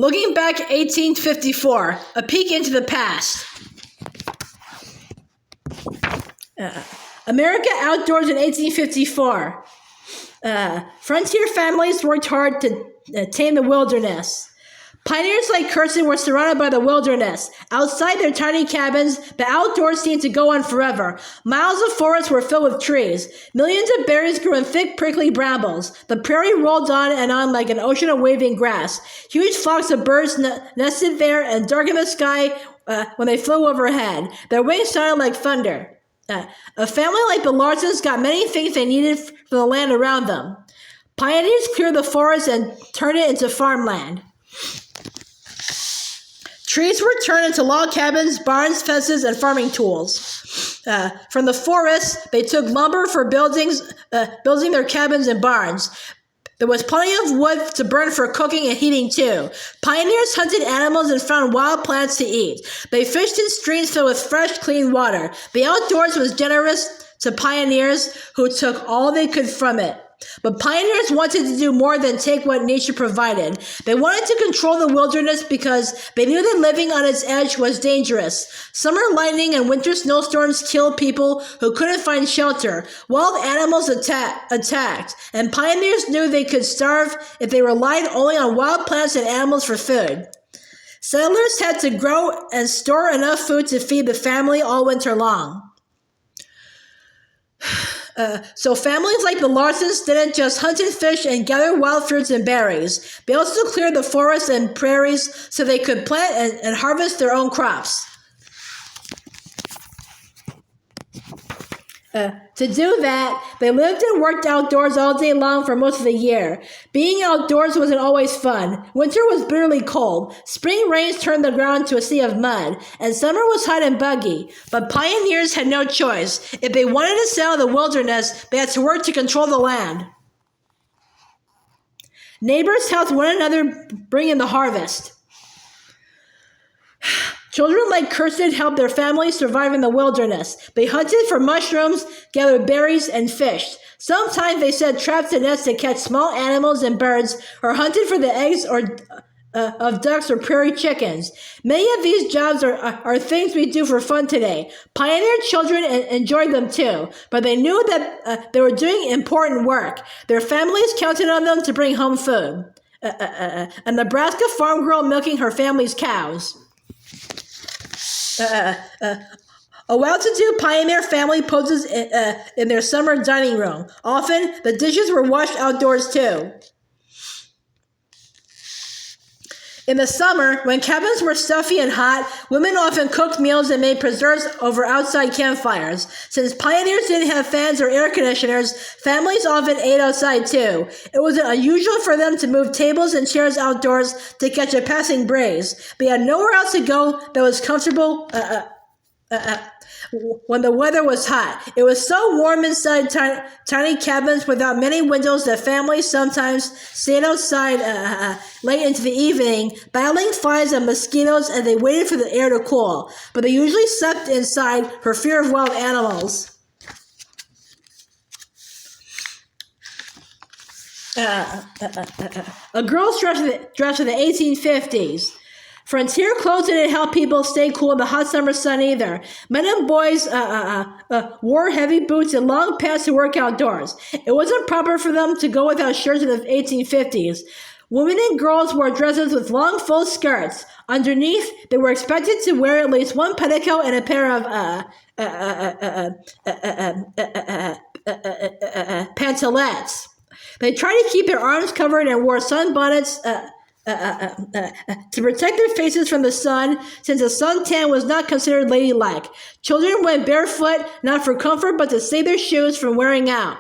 Looking back at 1854, a peek into the past. America outdoors in 1854. Frontier families worked hard to tame the wilderness. Pioneers like Kirsten were surrounded by the wilderness. Outside their tiny cabins, the outdoors seemed to go on forever. Miles of forest were filled with trees. Millions of berries grew in thick, prickly brambles. The prairie rolled on and on like an ocean of waving grass. Huge flocks of birds nested there and darkened the sky when they flew overhead. Their wings sounded like thunder. A family like the Larsens got many things they needed from the land around them. Pioneers cleared the forest and turned it into farmland. Trees were turned into log cabins, barns, fences, and farming tools. From the forest, they took lumber for building their cabins and barns. There was plenty of wood to burn for cooking and heating too. Pioneers hunted animals and found wild plants to eat. They fished in streams filled with fresh, clean water. The outdoors was generous to pioneers who took all they could from it. But pioneers wanted to do more than take what nature provided. They wanted to control the wilderness because they knew that living on its edge was dangerous. Summer lightning and winter snowstorms killed people who couldn't find shelter. Wild animals attacked, and pioneers knew they could starve if they relied only on wild plants and animals for food. Settlers had to grow and store enough food to feed the family all winter long. So families like the Larsens didn't just hunt and fish and gather wild fruits and berries. They also cleared the forests and prairies so they could plant and harvest their own crops. To do that, they lived and worked outdoors all day long for most of the year. Being outdoors wasn't always fun. Winter was bitterly cold. Spring rains turned the ground to a sea of mud, and summer was hot and buggy. But pioneers had no choice. If they wanted to settle the wilderness, they had to work to control the land. Neighbors helped one another bring in the harvest. Children like Kirsten helped their families survive in the wilderness. They hunted for mushrooms, gathered berries, and fished. Sometimes they set traps and nets to catch small animals and birds, or hunted for the eggs of ducks or prairie chickens. Many of these jobs are things we do for fun today. Pioneer children enjoyed them too, but they knew that they were doing important work. Their families counted on them to bring home food. A Nebraska farm girl milking her family's cows. A well-to-do pioneer family poses in their summer dining room. Often, the dishes were washed outdoors too. In the summer, when cabins were stuffy and hot, women often cooked meals and made preserves over outside campfires. Since pioneers didn't have fans or air conditioners, families often ate outside too. It wasn't unusual for them to move tables and chairs outdoors to catch a passing breeze. They had nowhere else to go that was comfortable when the weather was hot. It was so warm inside tiny cabins without many windows that families sometimes stayed outside late into the evening, battling flies and mosquitoes, and they waited for the air to cool. But they usually slept inside for fear of wild animals. A girl's dress of the 1850s. Frontier clothes didn't help people stay cool in the hot summer sun either. Men and boys wore heavy boots and long pants to work outdoors. It wasn't proper for them to go without shirts in the 1850s. Women and girls wore dresses with long, full skirts. Underneath, they were expected to wear at least one petticoat and a pair of pantalettes. They tried to keep their arms covered and wore sunbonnets to protect their faces from the sun, since a suntan was not considered ladylike. Children went barefoot, not for comfort, but to save their shoes from wearing out.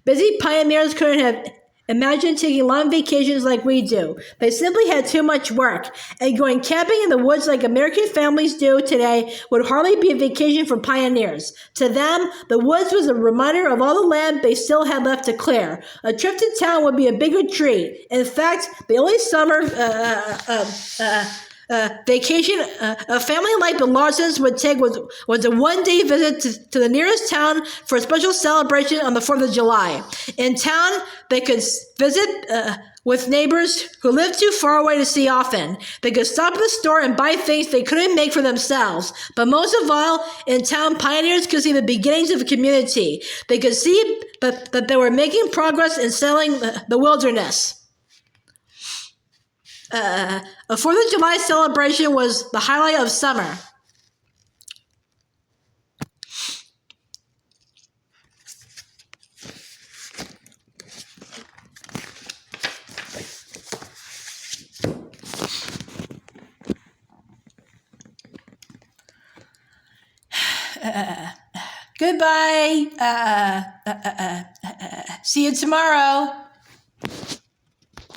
Busy pioneers couldn't have imagined taking long vacations like we do. They simply had too much work, and going camping in the woods like American families do today would hardly be a vacation for pioneers. To them, the woods was a reminder of all the land they still had left to clear. A trip to town would be a bigger treat. In fact, the only summer vacation a family like the Larsens would take was a one-day visit to the nearest town for a special celebration on the 4th of July. In town, they could visit with neighbors who lived too far away to see often. They could stop at the store and buy things they couldn't make for themselves. But most of all, in town, pioneers could see the beginnings of a community. They could see that they were making progress in settling the wilderness. A 4th of July celebration was the highlight of summer. Goodbye. See you tomorrow.